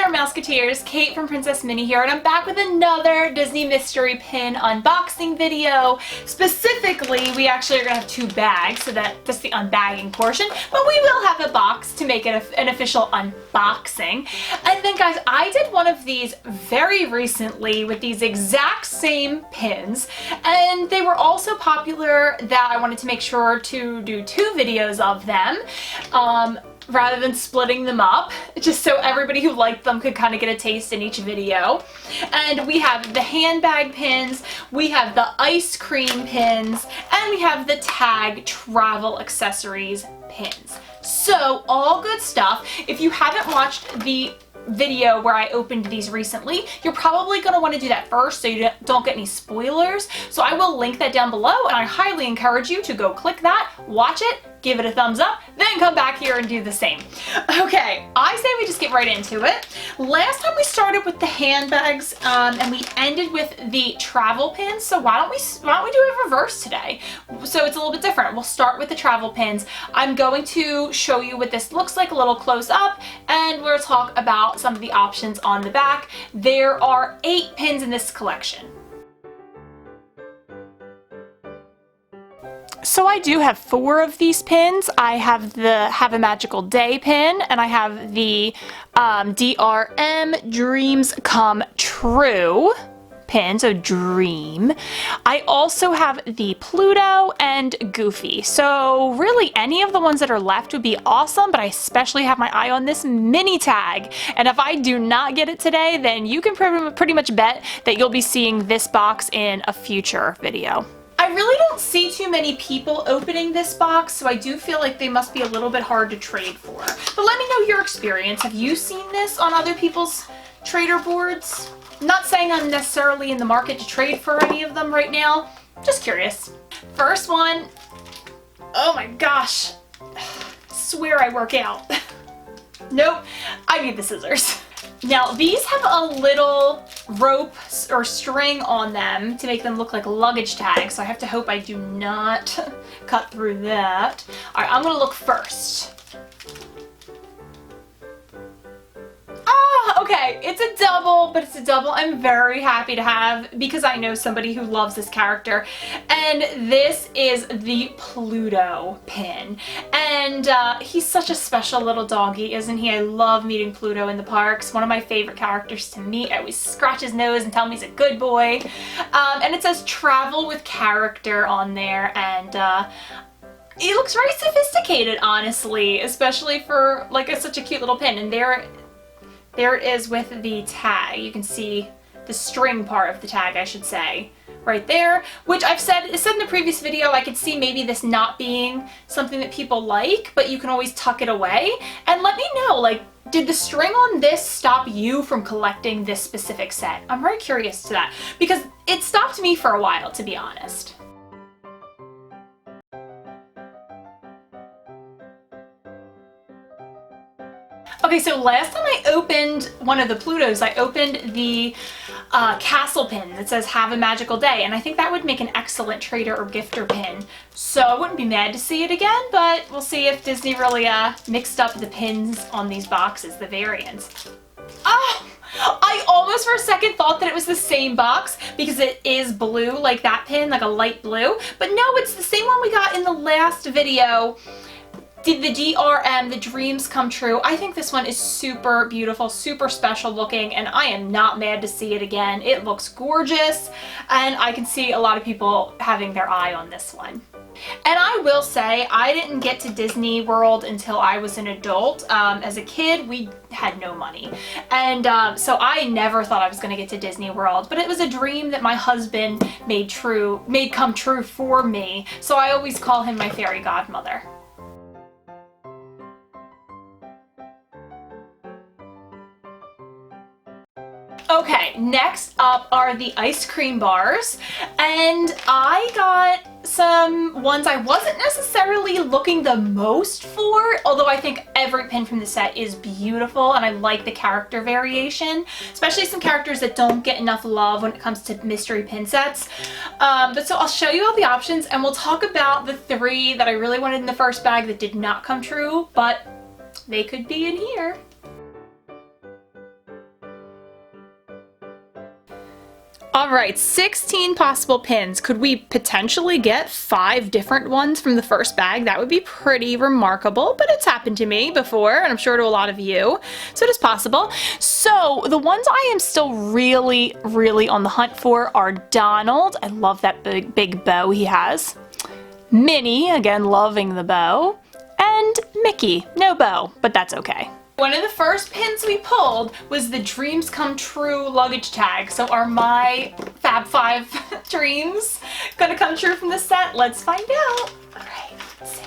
there, Mouseketeers. Kate from PrincessMinnie here, and I'm back with another Disney mystery pin unboxing video. Specifically, we actually are going to have two bags, so that's the unbagging portion, but we will have a box to make it an official unboxing. And then, guys, I did one of these very recently with these exact same pins, and they were also popular that I wanted to make sure to do two videos of them. Rather than splitting them up, just so everybody who liked them could kind of get a taste in each video. And we have the handbag pins, we have the ice cream pins, and we have the tag travel accessories pins. So all good stuff. If you haven't watched the video where I opened these recently, you're probably going to want to do that first so you don't get any spoilers. So I will link that down below, and I highly encourage you to go click that, watch it, give it a thumbs up, then come back here and do the same. Okay, I say we just get right into it. Last time we started with the handbags, and we ended with the travel pins. So why don't we do it reverse today? So it's a little bit different. We'll start with the travel pins. I'm going to show you what this looks like a little close up, and we'll talk about some of the options on the back. There are 8 pins in this collection. So I do have 4 of these pins. I have the Have a Magical Day pin, and I have the DRM Dreams Come True pin, so dream. I also have the Pluto and Goofy. So really any of the ones that are left would be awesome, but I especially have my eye on this mini tag. And if I do not get it today, then you can pretty much bet that you'll be seeing this box in a future video. I really don't see too many people opening this box, so I do feel like they must be a little bit hard to trade for. But let me know your experience. Have you seen this on other people's trader boards? I'm not saying I'm necessarily in the market to trade for any of them right now. Just curious. First one. Oh my gosh. Swear I work out. Nope. I need the scissors. Now, these have a little rope or string on them to make them look like luggage tags, so I have to hope I do not cut through that. All right, I'm going to look first. Okay, it's a double, but it's a double I'm very happy to have because I know somebody who loves this character. And this is the Pluto pin. And he's such a special little doggy, isn't he? I love meeting Pluto in the parks. One of my favorite characters to meet. I always scratch his nose and tell him he's a good boy. And it says travel with character on there, and he looks very sophisticated, honestly, especially for like such a cute little pin. And there it is with the tag. You can see the string part of the tag, I should say, right there, which I've said in the previous video, I could see maybe this not being something that people like, but you can always tuck it away. And let me know, like, did the string on this stop you from collecting this specific set? I'm very curious to that because it stopped me for a while, to be honest. Okay, so last time I opened one of the Plutos, I opened the castle pin that says Have a Magical Day, and I think that would make an excellent trader or gifter pin. So I wouldn't be mad to see it again, but we'll see if Disney really mixed up the pins on these boxes, the variants. Oh! I almost for a second thought that it was the same box because it is blue, like that pin, like a light blue. But no, it's the same one we got in the last video. The DRM, the Dreams Come True. I think this one is super beautiful, super special looking, and I am not mad to see it again. It looks gorgeous, and I can see a lot of people having their eye on this one. And I will say, I didn't get to Disney World until I was an adult. As a kid, we had no money. And so I never thought I was going to get to Disney World. But it was a dream that my husband made come true for me. So I always call him my fairy godmother. Okay, next up are the ice cream bars, and I got some ones I wasn't necessarily looking the most for, although I think every pin from the set is beautiful and I like the character variation, especially some characters that don't get enough love when it comes to mystery pin sets. But so I'll show you all the options and we'll talk about the 3 that I really wanted in the first bag that did not come true, but they could be in here. All right, 16 possible pins. Could we potentially get 5 different ones from the first bag? That would be pretty remarkable, but it's happened to me before, and I'm sure to a lot of you, so it is possible. So the ones I am still really, really on the hunt for are Donald. I love that big bow he has. Minnie, again, loving the bow. And Mickey, no bow, but that's okay. One of the first pins we pulled was the Dreams Come True luggage tag. So are my Fab 5 dreams gonna come true from this set? Let's find out. All right, let's see.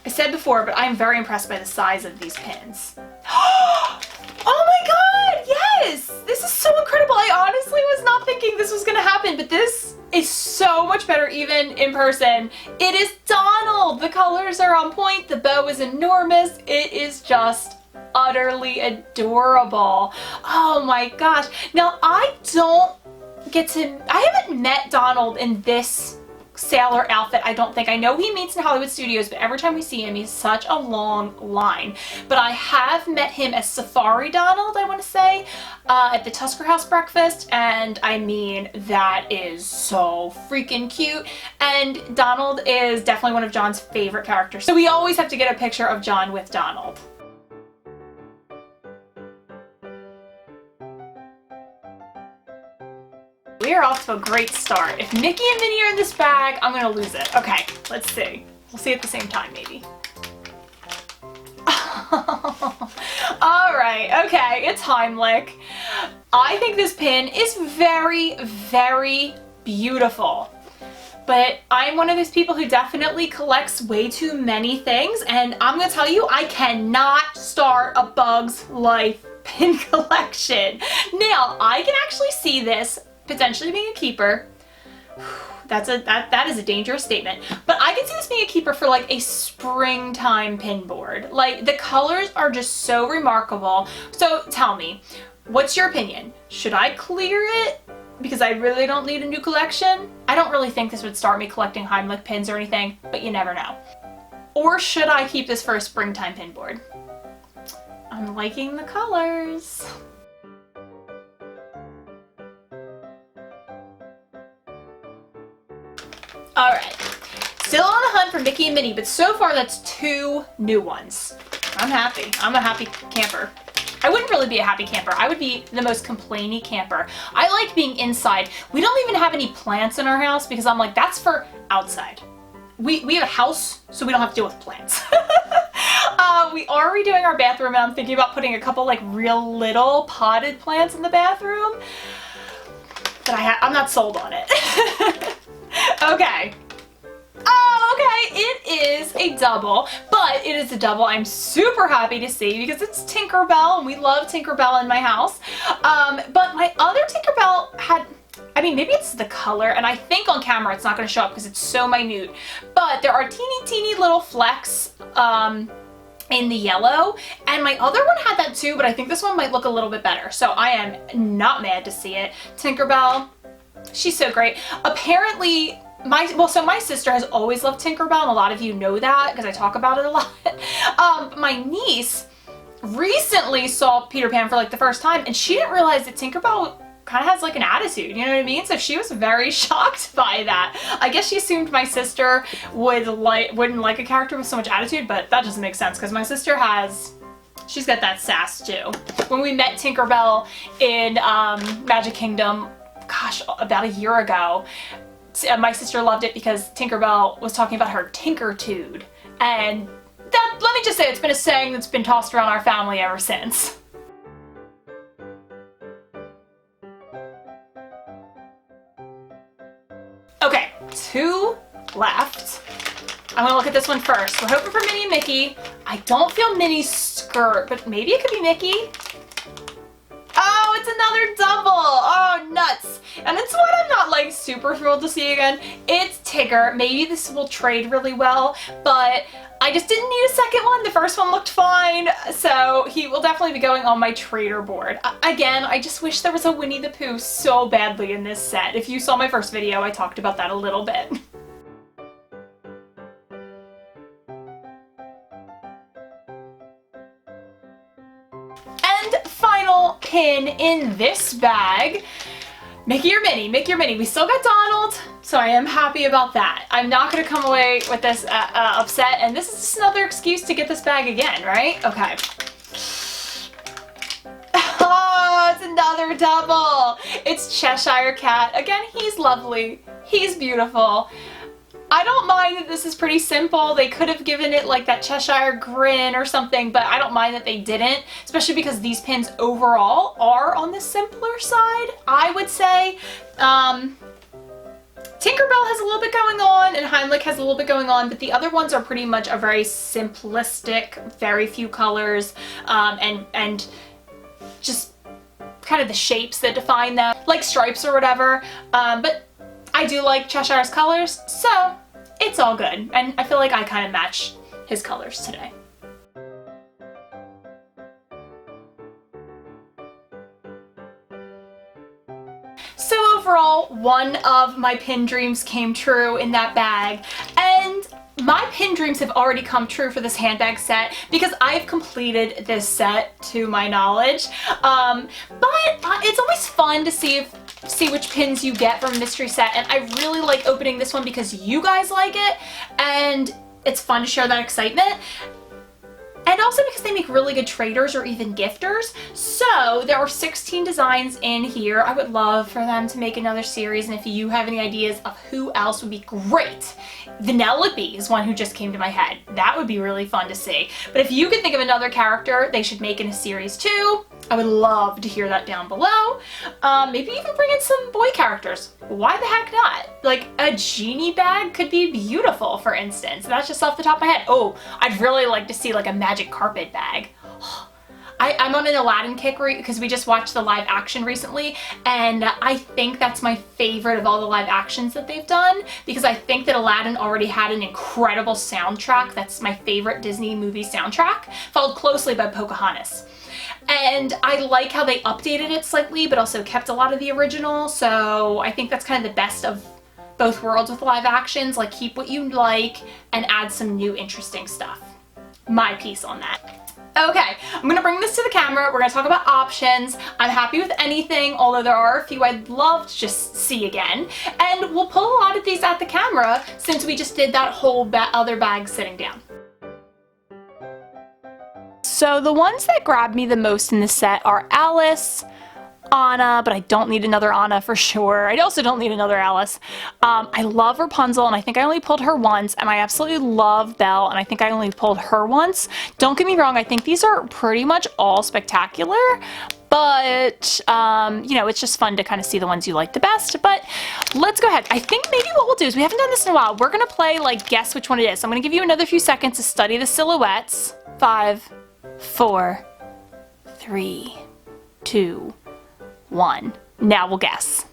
I said before, but I'm very impressed by the size of these pins. Oh my God, yes! This is so incredible. I honestly was not thinking this was gonna happen, but this is so much better even in person. It is Donald. The colors are on point. The bow is enormous. It is just utterly adorable. Oh my gosh. Now I haven't met Donald in this sailor outfit, I don't think. I know he meets in Hollywood Studios, but every time we see him, he's such a long line. But I have met him as Safari Donald, I want to say, at the Tusker House breakfast, and I mean, that is so freaking cute. And Donald is definitely one of John's favorite characters. So we always have to get a picture of John with Donald. We are off to a great start. If Mickey and Minnie are in this bag, I'm gonna lose it. Okay, let's see. We'll see at the same time, maybe. All right, okay, it's Heimlich. I think this pin is very, very beautiful. But I'm one of those people who definitely collects way too many things, and I'm gonna tell you, I cannot start a Bug's Life pin collection. Now, I can actually see this potentially being a keeper. That is a dangerous statement, but I can see this being a keeper for like a springtime pin board. Like, the colors are just so remarkable. So tell me, what's your opinion? Should I clear it because I really don't need a new collection? I don't really think this would start me collecting Heimlich pins or anything, but you never know. Or should I keep this for a springtime pin board? I'm liking the colors. All right, still on the hunt for Mickey and Minnie, but so far that's 2 new ones. I'm happy. I'm a happy camper. I wouldn't really be a happy camper. I would be the most complainy camper. I like being inside. We don't even have any plants in our house because I'm like, that's for outside. We have a house, so we don't have to deal with plants. We are redoing our bathroom, and I'm thinking about putting a couple like real little potted plants in the bathroom. But I'm not sold on it. Okay. Oh, okay, it is a double, but it is a double I'm super happy to see because it's Tinkerbell, and we love Tinkerbell in my house. But my other Tinkerbell had, I mean, maybe it's the color, and I think on camera it's not going to show up because it's so minute, but there are teeny little flecks in the yellow, and my other one had that too, but I think this one might look a little bit better, so I am not mad to see it. Tinkerbell, she's so great. Apparently, my sister has always loved Tinkerbell, and a lot of you know that because I talk about it a lot. My niece recently saw Peter Pan for like the first time, and she didn't realize that Tinkerbell kind of has like an attitude, you know what I mean? So she was very shocked by that. I guess she assumed my sister wouldn't like a character with so much attitude, but that doesn't make sense because my sister she's got that sass too. When we met Tinkerbell in Magic Kingdom, gosh, about a year ago, my sister loved it because Tinkerbell was talking about her tinkertude, and that, let me just say, it's been a saying that's been tossed around our family ever since. Okay, 2 left. I'm gonna look at this one first. We're hoping for Minnie and Mickey. I don't feel Minnie's skirt, but maybe it could be Mickey. Oh, it's another double. Oh, nuts. And it's what I'm not like super thrilled to see again. It's Tigger. Maybe this will trade really well, but I just didn't need a second one. The first one looked fine, so he will definitely be going on my trader board. Again, I just wish there was a Winnie the Pooh so badly in this set. If you saw my first video, I talked about that a little bit. And final pin in this bag. Mickey or Minnie, Mickey or Minnie. We still got Donald, so I am happy about that. I'm not gonna come away with this upset, and this is just another excuse to get this bag again, right? Okay. Oh, it's another double. It's Cheshire Cat. Again, he's lovely. He's beautiful. I don't mind that this is pretty simple. They could have given it like that Cheshire grin or something, but I don't mind that they didn't, especially because these pins overall are on the simpler side, I would say. Tinkerbell has a little bit going on and Heimlich has a little bit going on, but the other ones are pretty much a very simplistic, very few colors, and just kind of the shapes that define them, like stripes or whatever, but I do like Cheshire's colors, so it's all good. And I feel like I kind of match his colors today. So overall, one of my pin dreams came true in that bag, and my pin dreams have already come true for this handbag set because I've completed this set to my knowledge. But it's always fun to see which pins you get from a mystery set, and I really like opening this one because you guys like it, and it's fun to share that excitement. And also because they make really good traders or even gifters. So there are 16 designs in here. I would love for them to make another series, and if you have any ideas of who else would be great. Vanellope is one who just came to my head. That would be really fun to see. But if you can think of another character they should make in a series too, I would love to hear that down below. Maybe even bring in some boy characters. Why the heck not? Like a genie bag could be beautiful, for instance. That's just off the top of my head. Oh, I'd really like to see like a magic carpet bag. I'm on an Aladdin kick because we just watched the live action recently, and I think that's my favorite of all the live actions that they've done, because I think that Aladdin already had an incredible soundtrack. That's my favorite Disney movie soundtrack, followed closely by Pocahontas. And I like how they updated it slightly, but also kept a lot of the original, so I think that's kind of the best of both worlds with live actions. Like, keep what you like and add some new interesting stuff. My piece on that. Okay, I'm gonna bring this to the camera. We're gonna talk about options. I'm happy with anything, although there are a few I'd love to just see again. And we'll pull a lot of these at the camera since we just did that whole other bag sitting down. So the ones that grabbed me the most in the set are Alice, Anna, but I don't need another Anna for sure. I also don't need another Alice. I love Rapunzel, and I think I only pulled her once, and I absolutely love Belle, and I think I only pulled her once. Don't get me wrong, I think these are pretty much all spectacular, but, you know, it's just fun to kind of see the ones you like the best. But let's go ahead. I think maybe what we'll do is, we haven't done this in a while, we're gonna play, like, guess which one it is. So I'm gonna give you another few seconds to study the silhouettes. 5, 4, 3, 2, 1. Now we'll guess.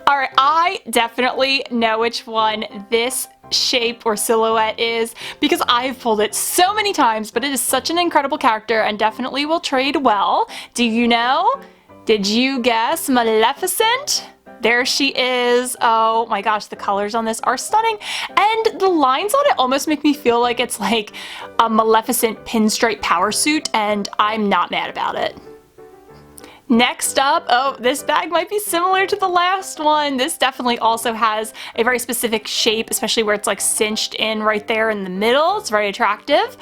Alright, I definitely know which one this shape or silhouette is because I've pulled it so many times, but it is such an incredible character and definitely will trade well. Do you know? Did you guess Maleficent? There she is. Oh my gosh, the colors on this are stunning. And the lines on it almost make me feel like it's like a Maleficent pinstripe power suit, and I'm not mad about it. Next up, oh, this bag might be similar to the last one. This definitely also has a very specific shape, especially where it's like cinched in right there in the middle. It's very attractive.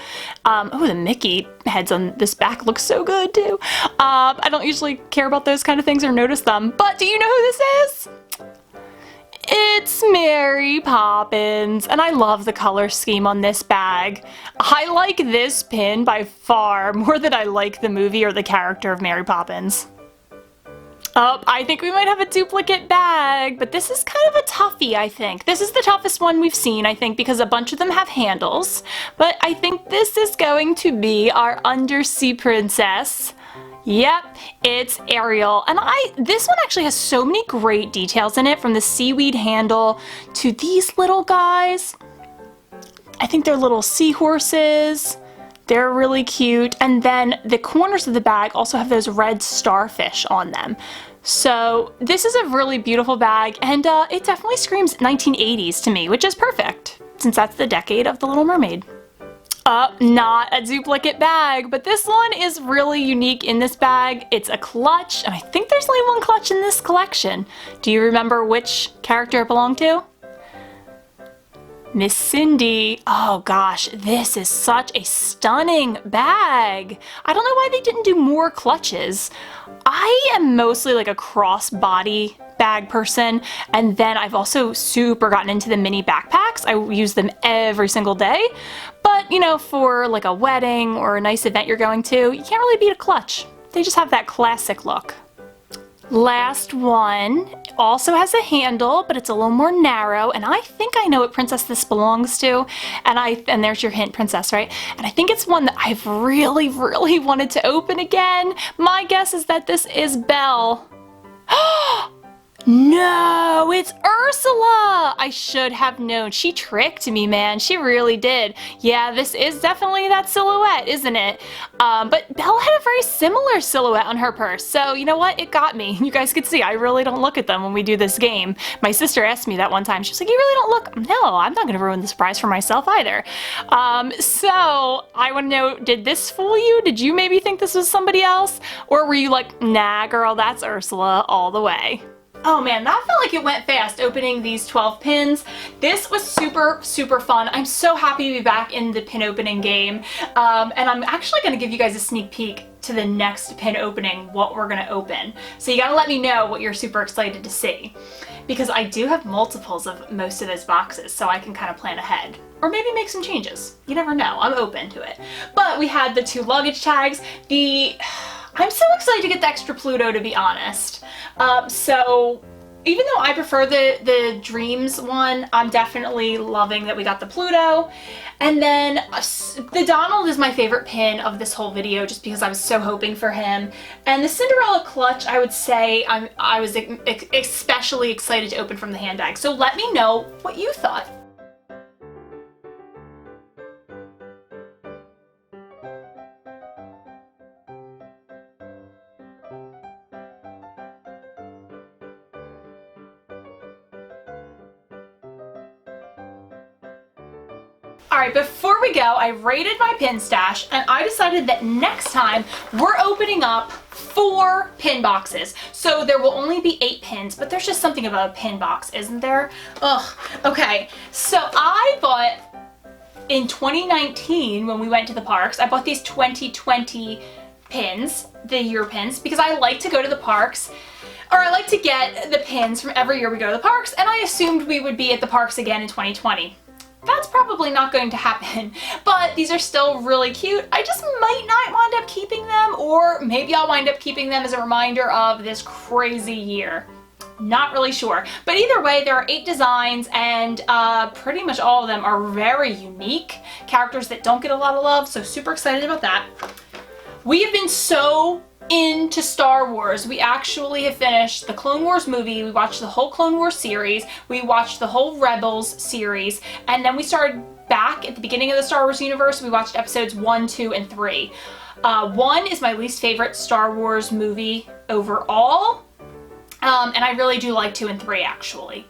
Oh, the Mickey heads on this back look so good too. I don't usually care about those kind of things or notice them, but do you know who this is? It's Mary Poppins, and I love the color scheme on this bag. I like this pin by far more than I like the movie or the character of Mary Poppins. Oh, I think we might have a duplicate bag, but this is kind of a toughie, I think. This is the toughest one we've seen, I think, because a bunch of them have handles, but I think this is going to be our undersea princess. Yep, it's Ariel, and this one actually has so many great details in it, from the seaweed handle to these little guys. I think they're little seahorses. They're really cute, and then the corners of the bag also have those red starfish on them. So this is a really beautiful bag, and it definitely screams 1980s to me, which is perfect, since that's the decade of The Little Mermaid. Not a duplicate bag, but this one is really unique in this bag. It's a clutch, and I think there's only one clutch in this collection. Do you remember which character it belonged to? Miss Cindy. Oh gosh, this is such a stunning bag. I don't know why they didn't do more clutches. I am mostly like a crossbody bag person, and then I've also super gotten into the mini backpacks. I use them every single day, but you know, for like a wedding or a nice event you're going to, you can't really beat a clutch. They just have that classic look. Last one also has a handle, but it's a little more narrow, and I think I know what princess this belongs to, and there's your hint, princess, right? And I think it's one that I've really wanted to open again. My guess is that this is Belle. No, it's Ursula! I should have known. She tricked me, man. She really did. Yeah, this is definitely that silhouette, isn't it? But Belle had a very similar silhouette on her purse. So, you know what? It got me. You guys could see, I really don't look at them when we do this game. My sister asked me that one time. She was like, you really don't look? No, I'm not going to ruin the surprise for myself either. So, I want to know, did this fool you? Did you maybe think this was somebody else? Or were you like, nah, girl, that's Ursula all the way? Oh man, that felt like it went fast opening these 12 pins. This was super fun. I'm so happy to be back in the pin opening game. And I'm actually going to give you guys a sneak peek to the next pin opening, what we're going to open. So you got to let me know what you're super excited to see, because I do have multiples of most of those boxes, so I can kind of plan ahead. Or maybe make some changes. You never know. I'm open to it. But we had the 2 luggage tags. I'm so excited to get the extra Pluto, to be honest. So even though I prefer the Dreams one, I'm definitely loving that we got the Pluto. And then the Donald is my favorite pin of this whole video, just because I was so hoping for him. And the Cinderella clutch, I would say I was especially excited to open from the handbag. So let me know what you thought. Alright, before we go, I rated my pin stash, and I decided that next time we're opening up 4 pin boxes. So there will only be 8 pins, but there's just something about a pin box, isn't there? Ugh. Okay, so I bought, in 2019, when we went to the parks, I bought these 2020 pins, the year pins, because I like to go to the parks, or I like to get the pins from every year we go to the parks, and I assumed we would be at the parks again in 2020. That's probably not going to happen, but these are still really cute. I just might not wind up keeping them, or maybe I'll wind up keeping them as a reminder of this crazy year. Not really sure. But either way, there are 8 designs, and pretty much all of them are very unique characters that don't get a lot of love, so super excited about that. We have been so into Star Wars. We actually have finished the Clone Wars movie, we watched the whole Clone Wars series, we watched the whole Rebels series, and then we started back at the beginning of the Star Wars universe. We watched episodes 1, 2, and 3. 1 is my least favorite Star Wars movie overall, and I really do like 2 and 3 actually.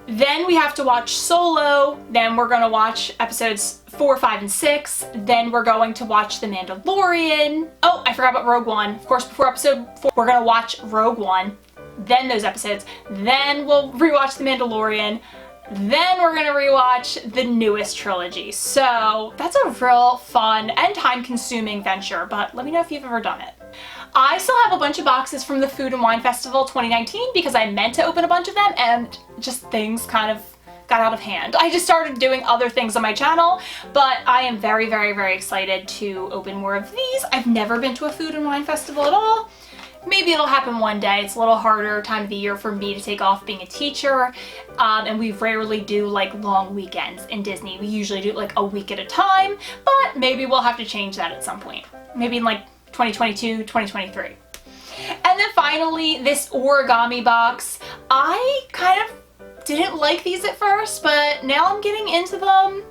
Then we have to watch Solo, then we're going to watch episodes 4, 5, and 6, then we're going to watch The Mandalorian. Oh, I forgot about Rogue One. Of course, before episode 4, we're going to watch Rogue One, then those episodes, then we'll rewatch The Mandalorian, then we're going to rewatch the newest trilogy. So that's a real fun and time-consuming venture, but let me know if you've ever done it. I still have a bunch of boxes from the Food and Wine Festival 2019 because I meant to open a bunch of them and just things kind of got out of hand. I just started doing other things on my channel, but I am very excited to open more of these. I've never been to a Food and Wine Festival at all. Maybe it'll happen one day. It's a little harder time of the year for me to take off being a teacher, and we rarely do like long weekends in Disney. We usually do like a week at a time, but maybe we'll have to change that at some point. Maybe in like 2022, 2023. And then finally, this origami box. I kind of didn't like these at first, but now I'm getting into them,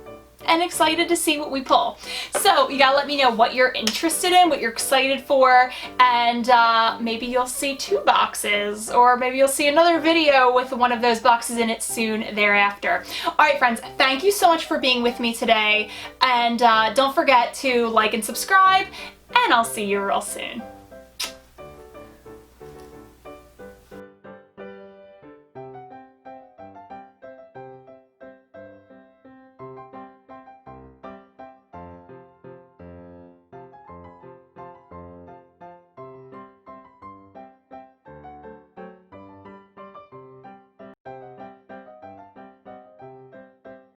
and excited to see what we pull. So you gotta let me know what you're interested in, what you're excited for, and maybe you'll see 2 boxes, or maybe you'll see another video with one of those boxes in it soon thereafter. Alright friends, thank you so much for being with me today, and don't forget to like and subscribe, and I'll see you real soon.